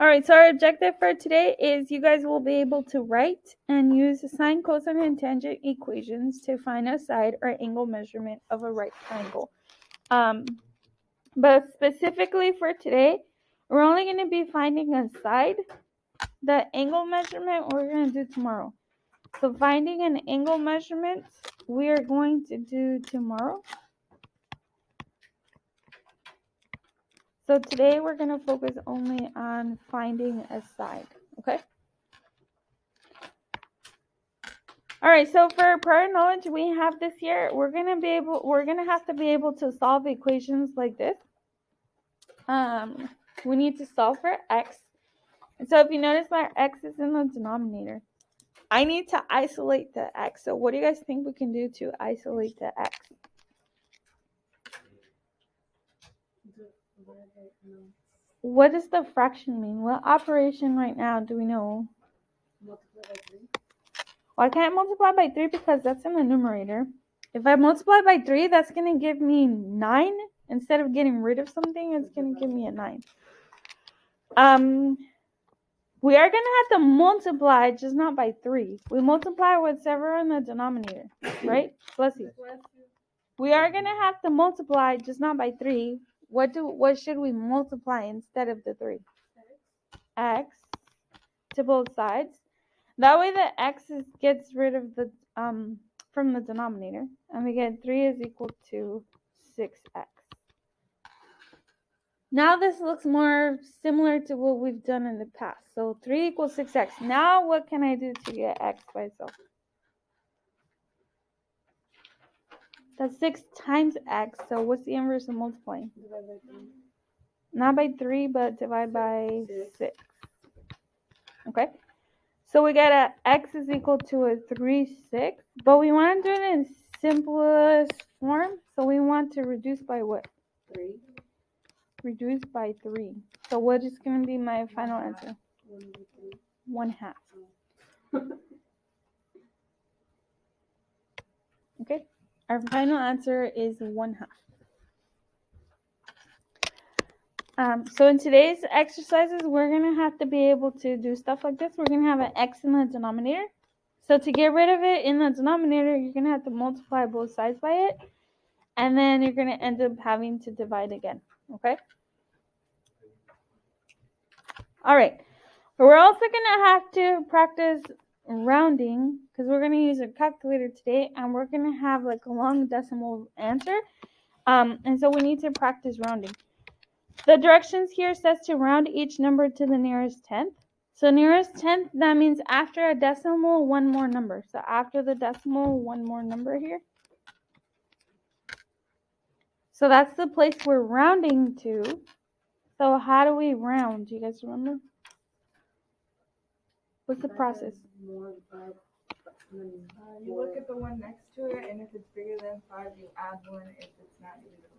All right, so our objective for today is you guys will be able to write and use sine, cosine, and tangent equations to find a side or angle measurement of a right triangle. But specifically for today, we're only going to be finding a side. The angle measurement we're going to do tomorrow. So finding an angle measurement we are going to do tomorrow. So today we're going to focus only on finding a side, okay? All right, so for prior knowledge we have this here, we're going to have to be able to solve equations like this. We need to solve for x. And so if you notice my x is in the denominator, I need to isolate the x. So what do you guys think we can do to isolate the x? What does the fraction mean? What operation right now do we know? Multiply by 3. Well, I can't multiply by 3 because that's in the numerator. If I multiply by 3, that's going to give me 9. Instead of getting rid of something, it's going to give me a 9. We are going to have to multiply, just not by 3. We multiply whatever in the denominator, right? Bless you. We are going to have to multiply, just not by 3. What should we multiply instead of the 3? X to both sides. That way the x gets rid of the from the denominator, and we get 3 is equal to 6x. Now this looks more similar to what we've done in the past. So 3 equals 6x. Now what can I do to get x by itself? That's 6 times x. So what's the inverse of multiplying? Divide by 3. Not by 3, but divide by 6. Okay. So we get a x is equal to a 3/6, but we want to do it in simplest form. So we want to reduce by what? 3. Reduce by 3. So what is going to be my final answer? 1/2. Okay. Our final answer is 1/2. So in today's exercises, we're going to have to be able to do stuff like this. We're going to have an x in the denominator. So to get rid of it in the denominator, you're going to have to multiply both sides by it. And then you're going to end up having to divide again. Okay? All right. We're also going to have to practice rounding because we're going to use a calculator today. And we're going to have like a long decimal answer. And so we need to practice rounding. The directions here says to round each number to the nearest tenth. So nearest tenth, that means after a decimal, one more number. So after the decimal, one more number here. So that's the place we're rounding to. So how do we round? Do you guys remember? What's the process? More than 5. You look at the one next to it, and if it's bigger than 5, you add 1. If it's not, you leave it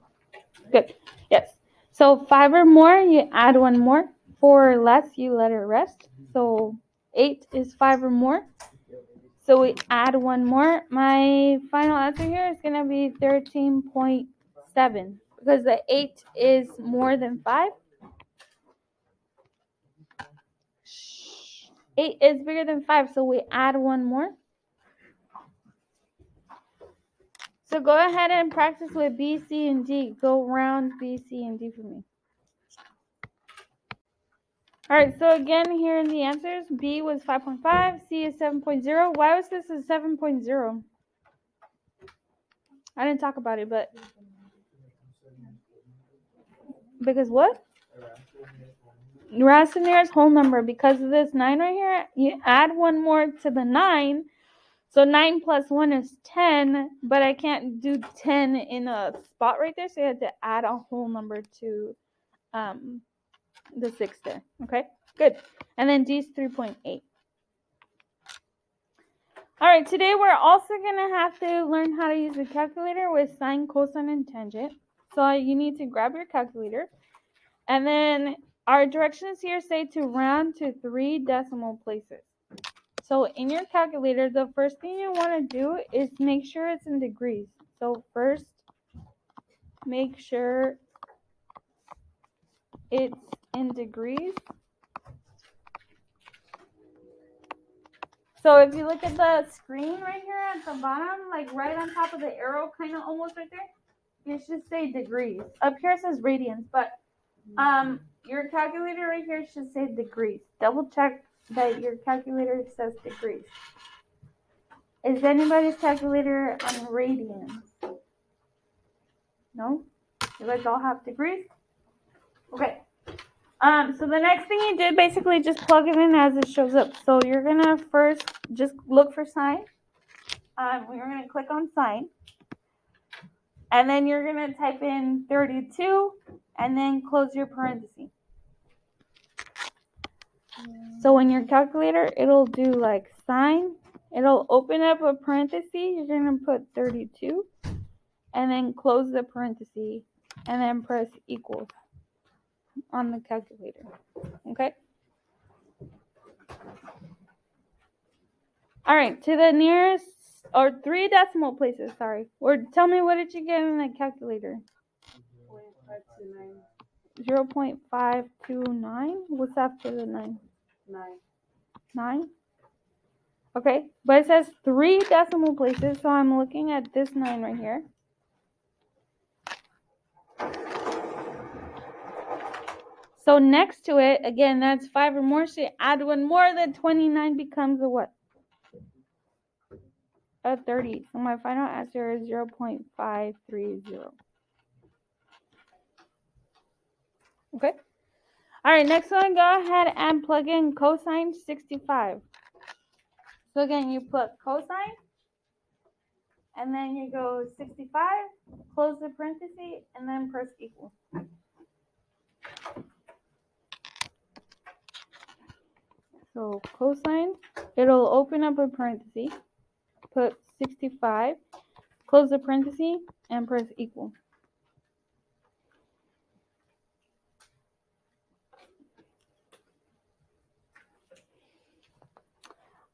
alone. Good. Yes. So 5 or more, you add 1 more. 4 or less, you let it rest. So 8 is 5 or more. So we add 1 more. My final answer here is going to be 13.7 because the 8 is more than 5. 8 is bigger than 5, so we add 1 more. So go ahead and practice with B, C, and D. Go round B, C, and D for me. All right, so again, here are the answers. B was 5.5, C is 7.0. Why was this a 7.0? I didn't talk about it, but because what? That's the nearest whole number. Because of this 9 right here, you add 1 more to the 9. So 9 plus 1 is 10, but I can't do 10 in a spot right there, so you have to add a whole number to the 6 there. Okay, good. And then D is 3.8. All right, today we're also going to have to learn how to use a calculator with sine, cosine, and tangent. So you need to grab your calculator. And then our directions here say to round to 3 decimal places. So in your calculator, the first thing you want to do is make sure it's in degrees. So first, make sure it's in degrees. So if you look at the screen right here at the bottom, like right on top of the arrow, kind of almost right there, it should say degrees. Up here it says radians, but your calculator right here should say degrees. Double check that your calculator says degrees. Is anybody's calculator on radians? No? You guys all have degrees? Okay. So the next thing you did, basically just plug it in as it shows up. So you're gonna first just look for sign. We're gonna click on sign. And then you're gonna type in 32 and then close your parentheses. So in your calculator, it'll do like sign. It'll open up a parenthesis. You're gonna put 32 and then close the parenthesis and then press equals on the calculator. Okay? All right, to the nearest, or 3 decimal places, sorry. Or tell me, what did you get in the calculator? 0.529. What's after the 9? 9? Okay, but it says 3 decimal places, so I'm looking at this 9 right here. So next to it, again, that's 5 or more, so you add 1 more, then 29 becomes a what? A 30. So my final answer is 0.530. Okay. All right, next one, go ahead and plug in cosine 65. So again, you put cosine, and then you go 65, close the parenthesis, and then press equal. So cosine, it'll open up a parenthesis, put 65, close the parenthesis, and press equal.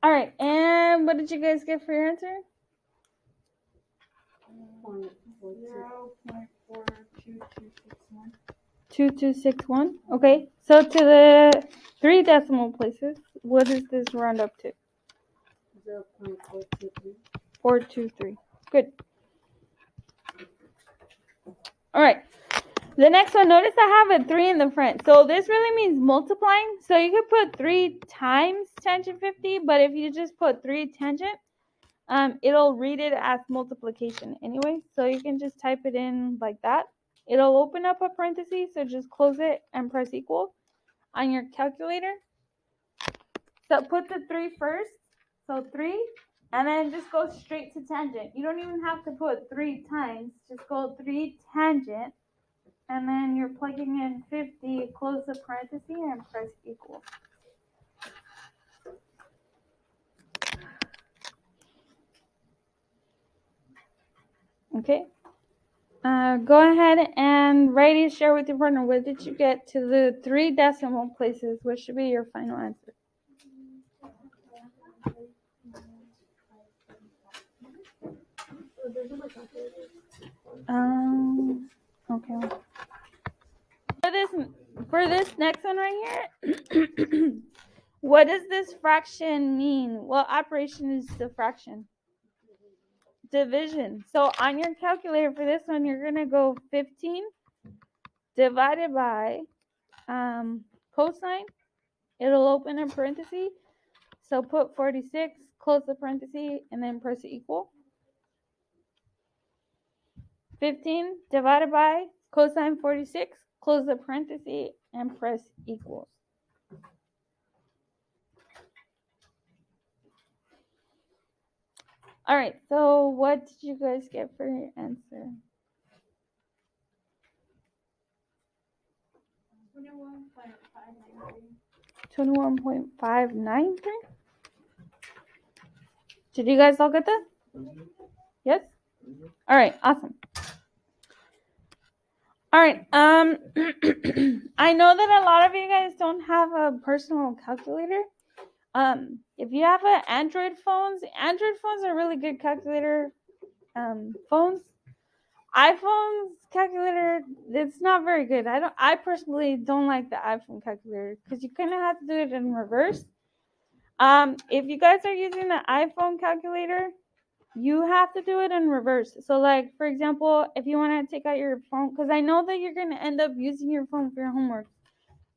All right, and what did you guys get for your answer? 0.42261. 2261. Okay, so to the 3 decimal places, what does this round up to? 0.423. 423. Good. All right. The next one, notice I have a 3 in the front. So this really means multiplying. So you could put 3 times tangent 50, but if you just put 3 tangent, it'll read it as multiplication anyway. So you can just type it in like that. It'll open up a parenthesis, so just close it and press equal on your calculator. So put the 3 first. So 3, and then just go straight to tangent. You don't even have to put 3 times. Just go 3 tangent. And then you're plugging in 50, close the parenthesis, and press equal. Okay. Go ahead and write and share with your partner. What did you get to the 3 decimal places? What should be your final answer? Okay. For this next one right here, what does this fraction mean? What operation is the fraction? Division. So on your calculator for this one, you're gonna go 15 divided by cosine. It'll open a parenthesis. So put 46, close the parenthesis, and then press equal. 15 divided by cosine 46, close the parenthesis, and press equals. All right, so what did you guys get for your answer? 21.593. Did you guys all get that? Yes? All right, awesome. All right, I know that a lot of you guys don't have a personal calculator. If you have an Android phones are really good calculator phones. iPhone's calculator, it's not very good. I personally don't like the iPhone calculator because you kind of have to do it in reverse. If you guys are using the iPhone calculator, you have to do it in reverse. So, like, for example, if you want to take out your phone, because I know that you're going to end up using your phone for your homework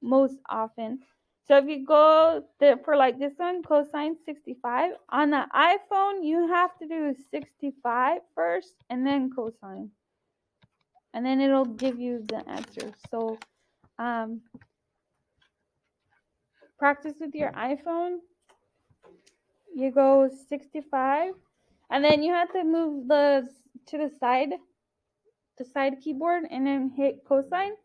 most often. So if you go for like this one, cosine 65, on the iPhone, you have to do 65 first and then cosine. And then it'll give you the answer. So practice with your iPhone. You go 65, and then you have to move to the side keyboard, and then hit cosine.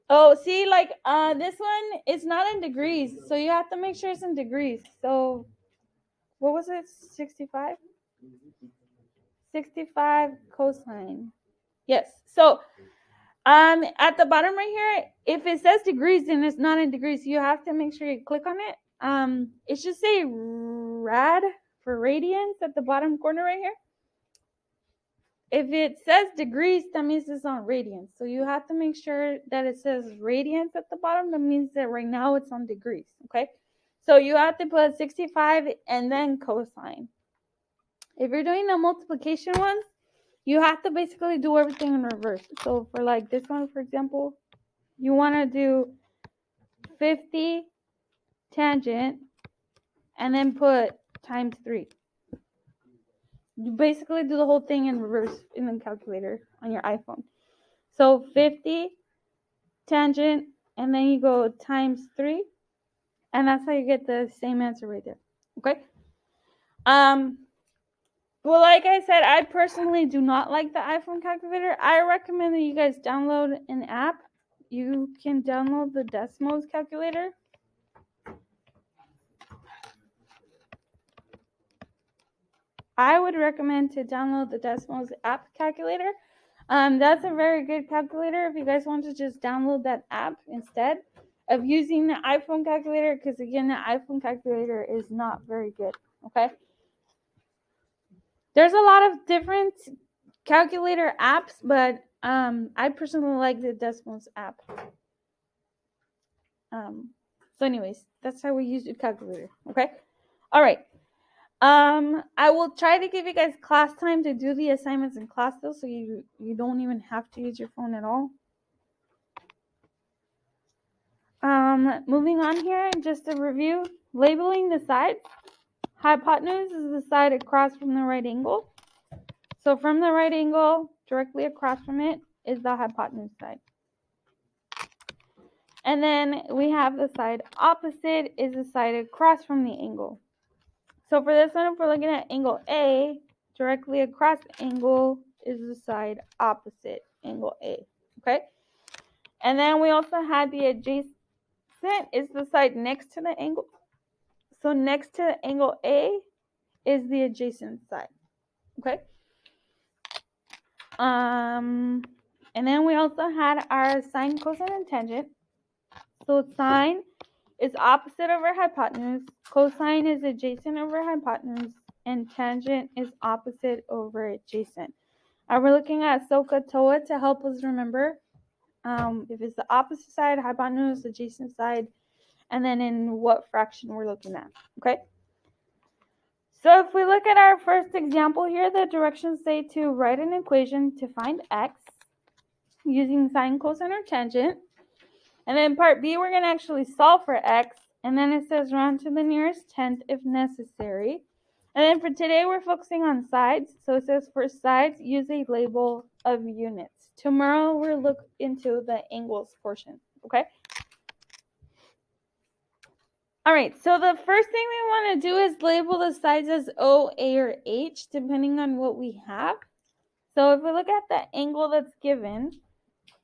Oh, see, like this one is not in degrees, so you have to make sure it's in degrees. So what was it? 65? 65 cosine. Yes. So at the bottom right here, if it says degrees and it's not in degrees, you have to make sure you click on it. It should say rad for radians at the bottom corner right here. If it says degrees, that means it's on radians. So you have to make sure that it says radians at the bottom. That means that right now it's on degrees. Okay. So you have to put 65 and then cosine. If you're doing the multiplication ones, you have to basically do everything in reverse. So for like this one, for example, you want to do 50 tangent and then put times 3. You basically do the whole thing in reverse in the calculator on your iPhone. So 50 tangent and then you go times 3, and that's how you get the same answer right there. Okay. Well, like I said, I personally do not like the iPhone calculator. I recommend that you guys download an app. You can download the Desmos calculator. I would recommend to download the Desmos app calculator. That's a very good calculator if you guys want to just download that app instead of using the iPhone calculator, because again, the iPhone calculator is not very good. Okay. There's a lot of different calculator apps, but I personally like the Desmos app. So anyways, that's how we use the calculator. Okay. All right. I will try to give you guys class time to do the assignments in class though, so you don't even have to use your phone at all. Moving on here, just a review, labeling the sides. Hypotenuse is the side across from the right angle. So from the right angle, directly across from it is the hypotenuse side. And then we have the side opposite is the side across from the angle. So for this one, if we're looking at angle A, directly across the angle is the side opposite angle A. Okay? And then we also had the adjacent is the side next to the angle. So next to the angle A is the adjacent side. Okay? And then we also had our sine, cosine, and tangent. So sine is opposite over hypotenuse, cosine is adjacent over hypotenuse, and tangent is opposite over adjacent. We're looking at SOHCAHTOA to help us remember if it's the opposite side, hypotenuse, adjacent side, and then in what fraction we're looking at. Okay. So if we look at our first example here, the directions say to write an equation to find x using sine, cosine, or tangent. And then part B, we're going to actually solve for x. And then it says round to the nearest tenth if necessary. And then for today, we're focusing on sides. So it says for sides, use a label of units. Tomorrow, we'll look into the angles portion. Okay? All right, so the first thing we want to do is label the sides as O, A, or H, depending on what we have. So if we look at the angle that's given,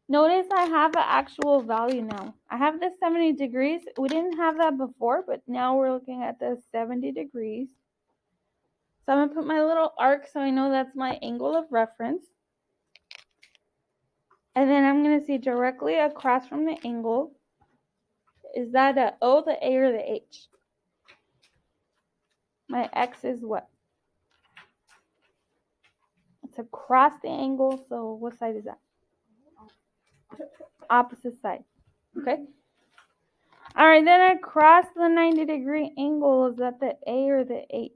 notice I have an actual value now. I have the 70 degrees. We didn't have that before, but now we're looking at the 70 degrees. So I'm going to put my little arc so I know that's my angle of reference. And then I'm going to see directly across from the angle. Is that the O, the A, or the H? My X is what? It's across the angle, so what side is that? Opposite side. Okay? All right, then across the 90-degree angle, is that the A or the H?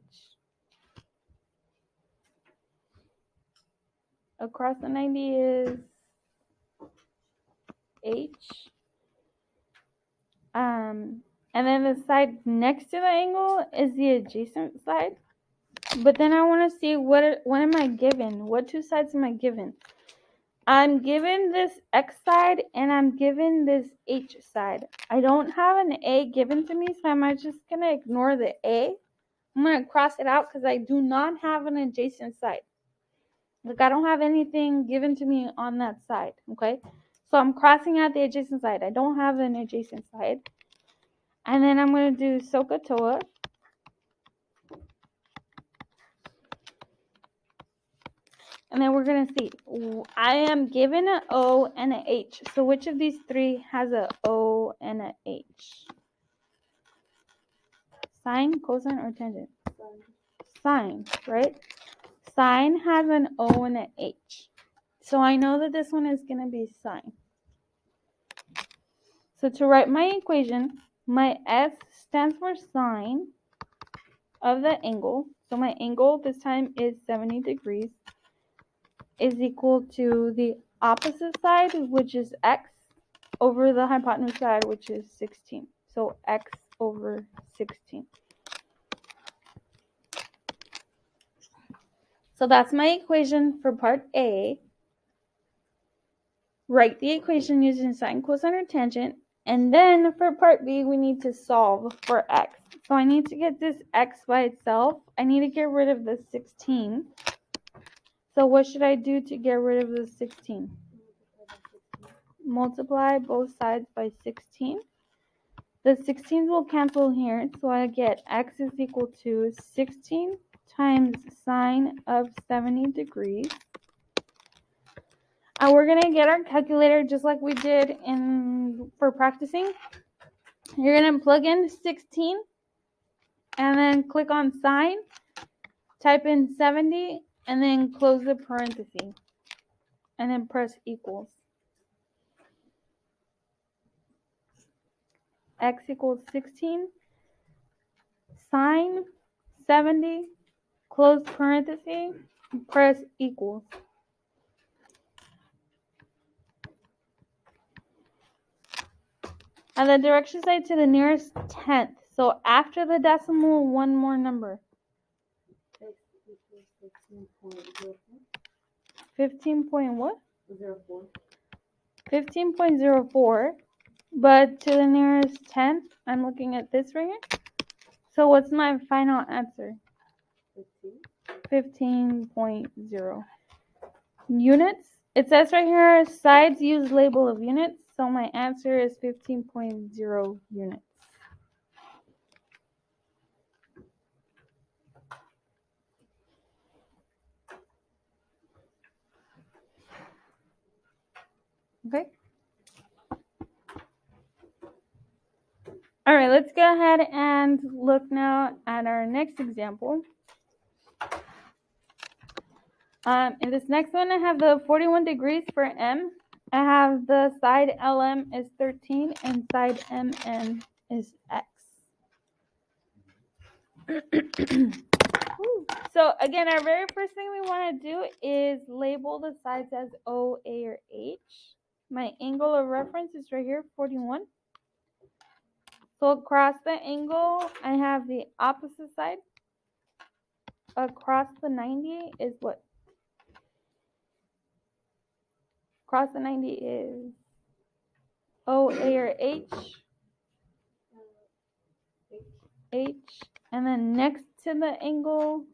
Across the 90 is H. And then the side next to the angle is the adjacent side. But then I want to see what am I given? What two sides am I given? I'm given this X side and I'm given this H side. I don't have an A given to me, so I'm just going to ignore the A. I'm going to cross it out because I do not have an adjacent side. Like, I don't have anything given to me on that side, okay? So I'm crossing out the adjacent side. I don't have an adjacent side. And then I'm going to do SOHCAHTOA. And then we're going to see. I am given an O and an H. So which of these three has an O and an H? Sine, cosine, or tangent? Sine, right? Sine has an O and an H. So I know that this one is going to be sine. So to write my equation, my S stands for sine of the angle. So my angle this time is 70 degrees, is equal to the opposite side, which is x, over the hypotenuse side, which is 16. So x over 16. So that's my equation for part A. Write the equation using sine, cosine, or tangent. And then for part B, we need to solve for x. So I need to get this x by itself. I need to get rid of the 16. So what should I do to get rid of the 16? Multiply both sides by 16. The 16s will cancel here, so I get x is equal to 16 times sine of 70 degrees. And we're going to get our calculator just like we did for practicing. You're going to plug in 16 and then click on sine, type in 70, and then close the parenthesis, and then press equals. X equals 16, sine 70, close parenthesis, press equals. And the direction side to the nearest tenth. So after the decimal, one more number. X equals 16.04. 15 point what? 04. 15.04. But to the nearest tenth, I'm looking at this right here. So what's my final answer? 15.0. Units. It says right here, sides use label of units. So my answer is 15.0 units. Okay. All right, let's go ahead and look now at our next example. In this next one, I have the 41 degrees for M. I have the side LM is 13 and side MN is X. So again, our very first thing we want to do is label the sides as O, A, or H. My angle of reference is right here, 41. So across the angle, I have the opposite side. Across the 90 is what? Across the 90 is O, A, or H. H. And then next to the angle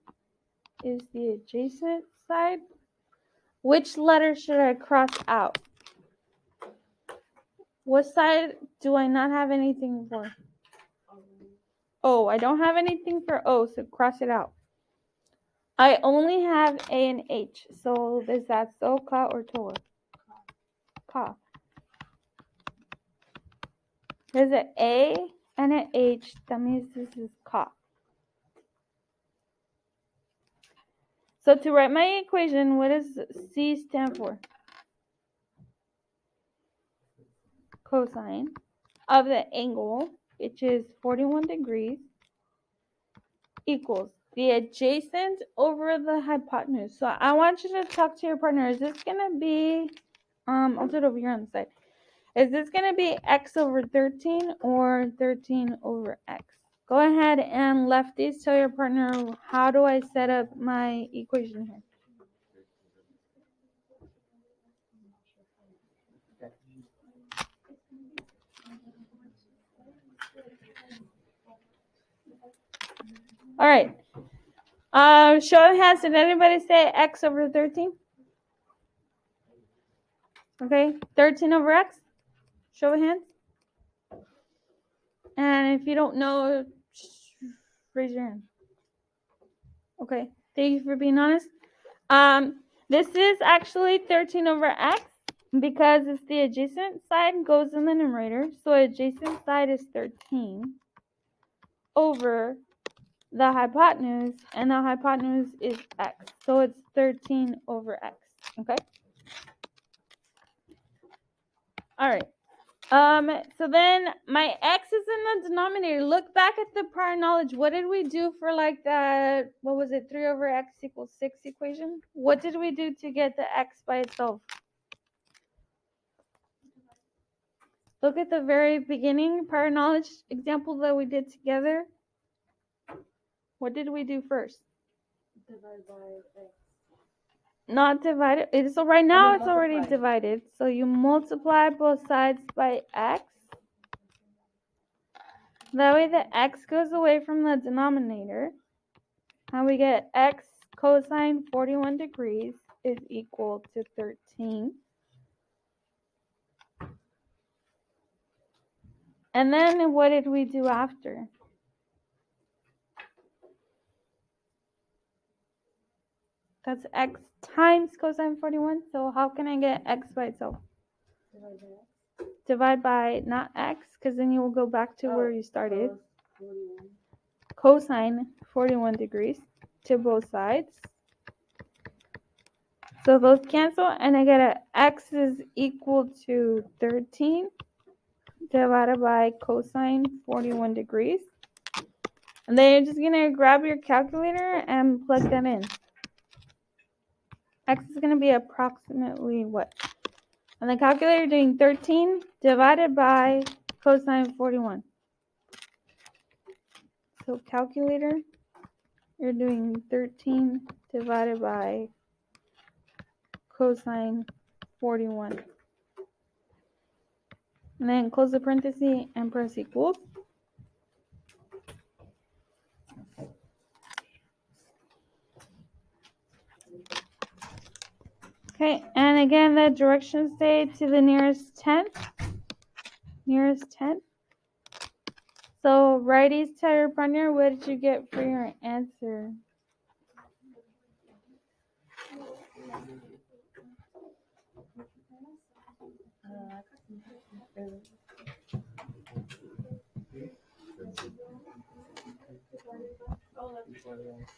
is the adjacent side. Which letter should I cross out? What side do I not have anything for? O. I don't have anything for O, so cross it out. I only have A and H, so is that so, ka, or toa? Ka. There's an A and an H, that means this is ka. So to write my equation, what does C stand for? Cosine of the angle, which is 41 degrees, equals the adjacent over the hypotenuse. So I want you to talk to your partner. Is this going to be, I'll do it over here on the side. Is this going to be x over 13 or 13 over x? Go ahead and lefties, tell your partner, how do I set up my equation here? All right. Show of hands. Did anybody say x over 13? Okay. 13 over x? Show of hands. And if you don't know, raise your hand. Okay. Thank you for being honest. This is actually 13 over x because it's the adjacent side goes in the numerator. So adjacent side is 13 over the hypotenuse, and the hypotenuse is x. So it's 13 over x. Okay? All right. So then my x is in the denominator. Look back at the prior knowledge. What did we do for like that, what was it, 3 over x equals 6 equation? What did we do to get the x by itself? Look at the very beginning prior knowledge example that we did together. What did we do first? Divide by x. Not divided. So right now it's already divided. So you multiply both sides by x. That way the x goes away from the denominator. And we get x cosine 41 degrees is equal to 13. And then what did we do after? That's x times cosine 41. So how can I get x by itself? Divide by not x, because then you will go back to where you started. Cosine 41 degrees to both sides. So those cancel, and I get a x is equal to 13 divided by cosine 41 degrees. And then you're just going to grab your calculator and plug that in. X is going to be approximately what? On the calculator, doing 13 divided by cosine 41. So calculator, you're doing 13 divided by cosine 41. And then close the parenthesis and press equals. Okay, and again, the directions say to the nearest tenth. Nearest tenth. So righties, tell your partner, what did you get for your answer?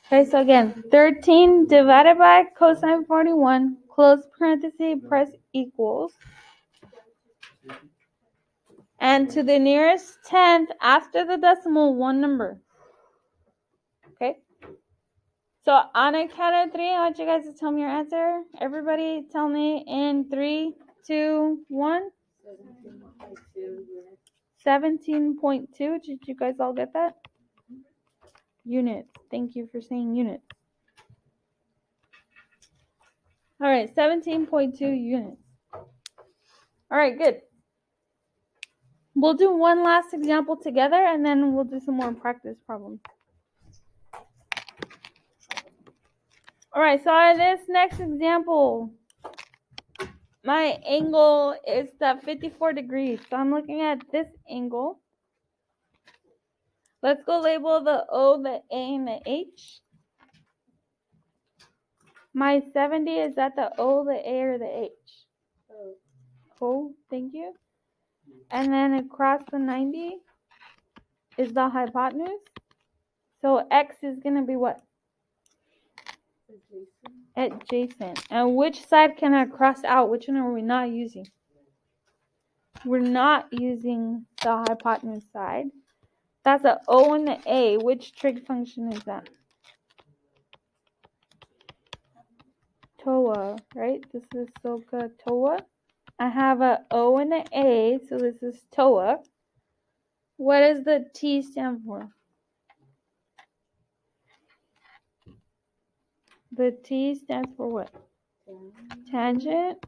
Okay, so again, 13 divided by cosine 41, close parenthesis, press equals. And to the nearest tenth after the decimal, one number. Okay? So on a count of 3, I want you guys to tell me your answer. Everybody tell me in 3, 2, 1. 17.2. Did you guys all get that? Units. Thank you for saying units. All right, 17.2 units. All right, good. We'll do one last example together, and then we'll do some more practice problems. All right, so in this next example, my angle is at 54 degrees. So I'm looking at this angle. Let's go label the O, the A, and the H. My 70 is at the O, the A, or the H? O, thank you. And then across the 90 is the hypotenuse. So X is going to be what? Adjacent. And which side can I cross out? Which one are we not using? We're not using the hypotenuse side. That's a O and the A. Which trig function is that? TOA, right? This is SOHCAHTOA. I have a O and an A, so this is TOA. What does the T stand for? The T stands for what? Tangent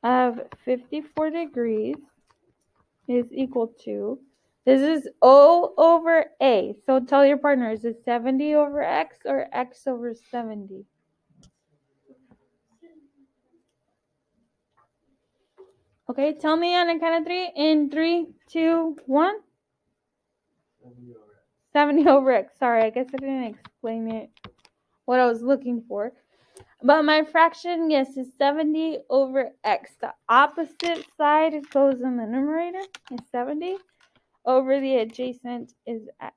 of 54 degrees is equal to, this is O over A. So tell your partner, is it 70 over X or X over 70? Okay, tell me on a count of three. In 3, 2, 1. 70 over X. Sorry, I guess I didn't explain it what I was looking for. But my fraction, yes, is 70 over X. The opposite side goes in the numerator is 70 over the adjacent is X.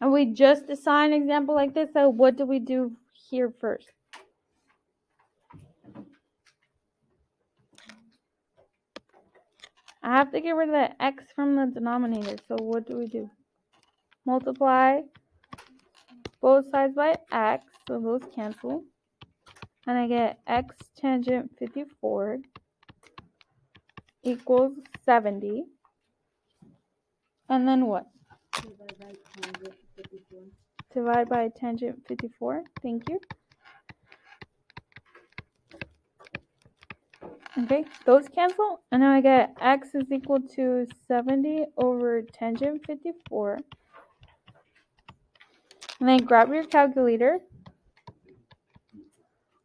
And we just saw an example like this, so what do we do here first? I have to get rid of the X from the denominator, so what do? Multiply both sides by X, so those cancel. And I get X tangent 54 equals 70. And then what? Divide by tangent 54. Thank you. Okay, those cancel. And now I get X is equal to 70 over tangent 54. And then grab your calculator.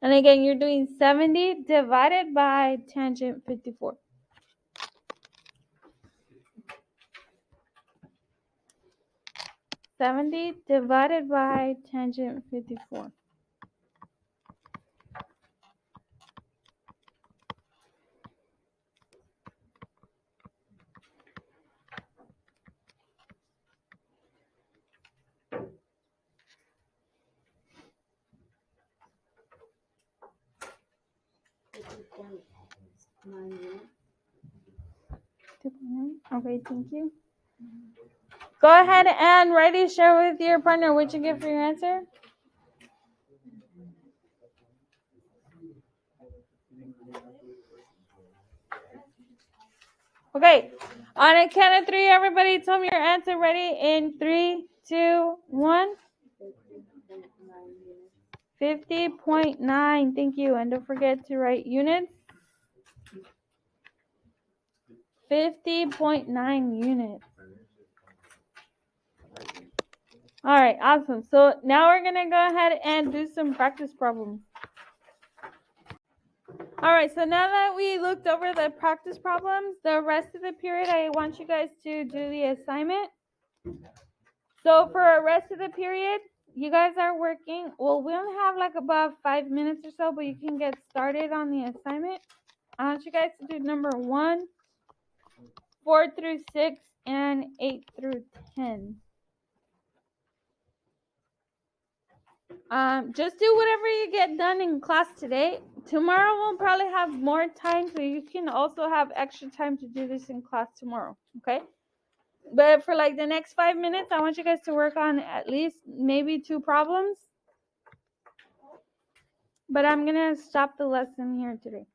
And again, you're doing 70 divided by tangent 54. $70 divided by tangent 54. Okay, thank you. Go ahead and write a share with your partner. What'd you get for your answer? Okay, on a count of three, everybody tell me your answer. Ready? In 3, 2, 1. 50.9. Thank you. And don't forget to write units. 50.9 units. All right, awesome. So now we're going to go ahead and do some practice problems. All right, so now that we looked over the practice problems, the rest of the period, I want you guys to do the assignment. So for the rest of the period, you guys are working. Well, we only have like about 5 minutes or so, but you can get started on the assignment. I want you guys to do number 1, 4 through 6, and 8 through 10. Just do whatever you get done in class today. Tomorrow we'll probably have more time, so you can also have extra time to do this in class tomorrow, okay? But for like the next 5 minutes, I want you guys to work on at least maybe 2 problems. But I'm going to stop the lesson here today.